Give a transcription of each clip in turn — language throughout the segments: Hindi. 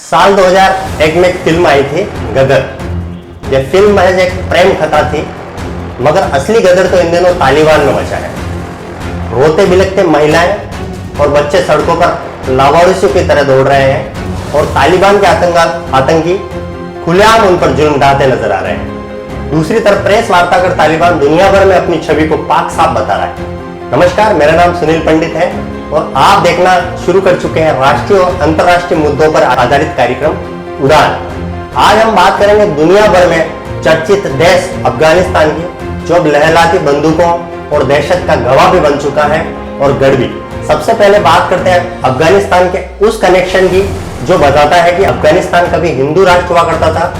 साल 2001 में एक फिल्म आई थी गदर। यह फिल्म महज एक प्रेम कथा थी, मगर असली गदर तो इन दिनों तालिबान में मचा है। रोते बिलखते महिलाएं और बच्चे सड़कों पर लावारिसों की तरह दौड़ रहे हैं और तालिबान के आतंकी खुलेआम उन पर जुल्म ढाते नजर आ रहे हैं। दूसरी तरफ प्रेस वार्ता कर तालिबान दुनिया भर में अपनी छवि को पाक साफ बता रहा है। नमस्कार, मेरा नाम सुनील पंडित है और आप देखना शुरू कर चुके हैं राष्ट्रीय और अंतर्राष्ट्रीय मुद्दों पर आधारित कार्यक्रम उड़ान। आज हम बात करेंगे दुनिया भर में चर्चित देश अफगानिस्तान की, जो अब लहराती बंदूकों और दहशत का गवाह भी बन चुका है और गढ़ भी। सबसे पहले बात करते हैं अफगानिस्तान के उस कनेक्शन की जो बताता है कि अफगानिस्तान कभी हिंदू राष्ट्र हुआ करता था।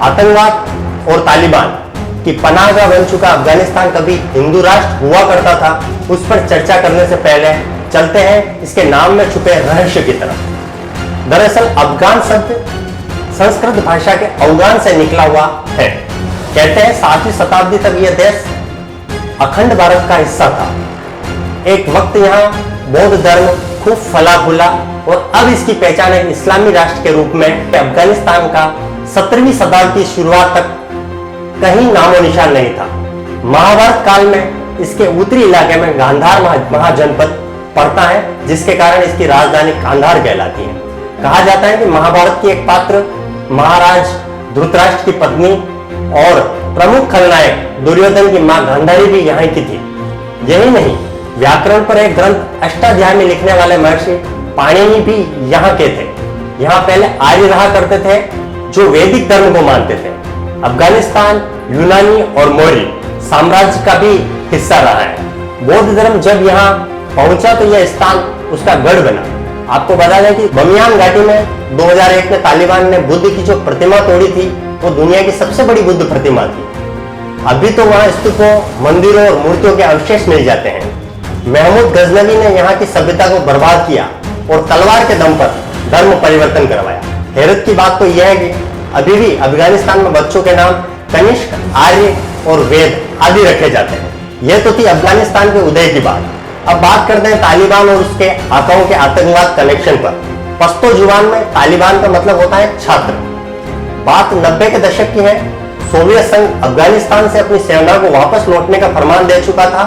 आतंकवाद और तालिबान की पनाहगाह बन चुका अफगानिस्तान कभी हिंदू राष्ट्र हुआ करता था। उस पर चर्चा करने से पहले चलते हैं इसके नाम में छुपे रहस्य की तरफ। दरअसल अफगान शब्द संस्कृत भाषा के अवगान से निकला हुआ है। कहते हैं 7वीं शताब्दी तक यह देश अखंड भारत का हिस्सा था। एक वक्त यहाँ बौद्ध धर्म खूब फला फूला और अब इसकी पहचान एक इस्लामी राष्ट्र के रूप में अफगानिस्तान का 17वीं शताब्दी की शुरुआत तक कहीं नामो निशान नहीं था। महाभारत काल में इसके उत्तरी इलाके में गांधार महाजनपद पड़ता है, जिसके कारण इसकी राजधानी कांधार कहलाती है। कहा जाता है कि महाभारत की एक पात्र महाराज धृतराष्ट्र की पत्नी और प्रमुख खलनायक दुर्योधन की मां गांधारी भी यहाँ की थी। यही नहीं, व्याकरण पर एक ग्रंथ अष्टाध्यायी में लिखने वाले महर्षि पाणिनि भी यहाँ के थे। यहाँ पहले आर्य रहा करते थे जो वैदिक धर्म को मानते थे। अफगानिस्तान यूनानी और मौर्य साम्राज्य का भी हिस्सा रहा है। बौद्ध धर्म जब यहाँ पहुंचा तो यह स्थान उसका गढ़ बना। आपको बता दें कि बमियान घाटी में 2001 में तालिबान ने बुद्ध की जो प्रतिमा तोड़ी थी वो दुनिया की सबसे बड़ी बुद्ध प्रतिमा थी। अभी तो वहां स्तूपों, मंदिरों और मूर्तियों के अवशेष मिल जाते हैं। महमूद गजनवी ने यहाँ की सभ्यता को बर्बाद किया और तलवार के दम पर धर्म परिवर्तन करवाया। हैरत की बात तो यह है कि अभी भी अफगानिस्तान में बच्चों के नाम कनिष्क, आर्य और वेद आदि रखे जाते हैं। यह तो थी अफगानिस्तान के उदय की बात। अब बात करते हैं तालिबान और उसके आकाओं के आतंकवाद कनेक्शन पर। पश्तो जुबान में तालिबान का मतलब होता है छात्र। बात 90 के दशक की है। सोवियत संघ अफगानिस्तान से अपनी सेना को वापस लौटने का फरमान दे चुका था।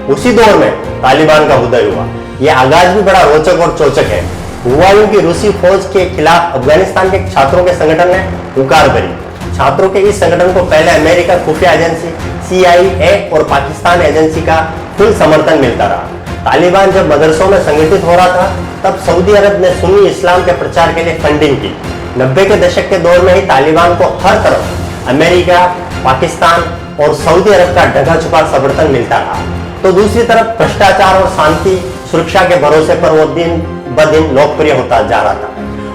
उसी दौर में तालिबान का उदय हुआ। यह आगाज भी बड़ा रोचक और चौचक है। हुआ यूं कि रूसी फौज के खिलाफ अफगानिस्तान के छात्रों के संगठन ने पुकार भरी। छात्रों के इस संगठन को पहले अमेरिका खुफिया एजेंसी CIA और पाकिस्तान एजेंसी का फुल समर्थन मिलता रहा। तालिबान जब मदरसों में संगठित हो रहा था तब सऊदी अरब ने सुन्नी इस्लाम के प्रचार के लिए फंडिंग की। 90 के दशक के दौर में ही तालिबान को हर तरफ अमेरिका, पाकिस्तान और सऊदी अरब का ढका छुपा समर्थन मिलता रहा। तो दूसरी तरफ भ्रष्टाचार और शांति सुरक्षा के भरोसे पर वो दिन ब दिन लोकप्रिय होता जा रहा था।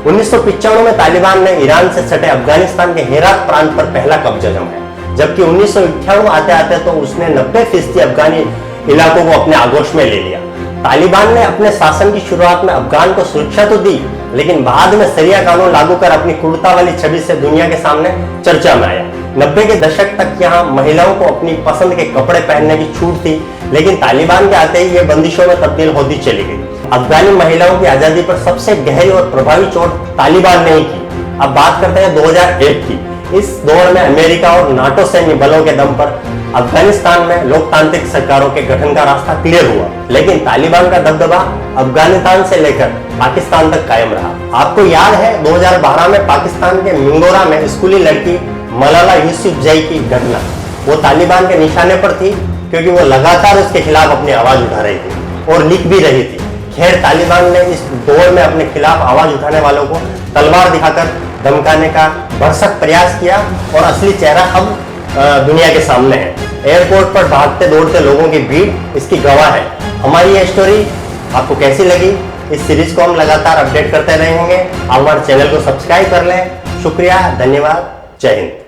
1995 में तालिबान ने ईरान से सटे अफगानिस्तान के हेरात प्रांत पर पहला कब्जा जमाया, जबकि 1998 आते आते तो उसने 90% अफगानी इलाकों को अपने आगोश में ले लिया। तालिबान ने अपने शासन की शुरुआत में अफगान को सुरक्षा तो दी, लेकिन बाद में शरिया कानून लागू कर अपनी क्रूरता वाली छवि से दुनिया के सामने चर्चा में आया। 90 के दशक तक यहाँ महिलाओं को अपनी पसंद के कपड़े पहनने की छूट थी, लेकिन तालिबान के आते ही ये बंदिशों में तब्दील होती चली गई। अफगानी महिलाओं की आजादी पर सबसे गहरी और प्रभावी चोट तालिबान ने ही की। अब बात करते हैं 2001 की। इस दौर में अमेरिका और नाटो सैन्य बलों के दम पर अफगानिस्तान में लोकतांत्रिक सरकारों के गठन का रास्ता क्लियर हुआ, लेकिन तालिबान का दबदबा अफगानिस्तान से लेकर पाकिस्तान तक कायम रहा। आपको याद है 2012 में पाकिस्तान के मिंगोरा में स्कूली लड़की मलाला यूसुफजई की घटना, वो तालिबान के निशाने पर थी क्योंकि वो लगातार उसके खिलाफ अपनी आवाज उठा रही थी और लिख भी रही थी। खैर, तालिबान ने इस दौर में अपने खिलाफ आवाज उठाने वालों को तलवार दिखाकर धमकाने का भरसक प्रयास किया और असली चेहरा अब दुनिया के सामने है। एयरपोर्ट पर भागते दौड़ते लोगों की भीड़ इसकी गवाह है। हमारी यह स्टोरी आपको कैसी लगी? इस सीरीज को हम लगातार अपडेट करते रहेंगे। आप हमारे चैनल को सब्सक्राइब कर लें। शुक्रिया, धन्यवाद, जय हिंद।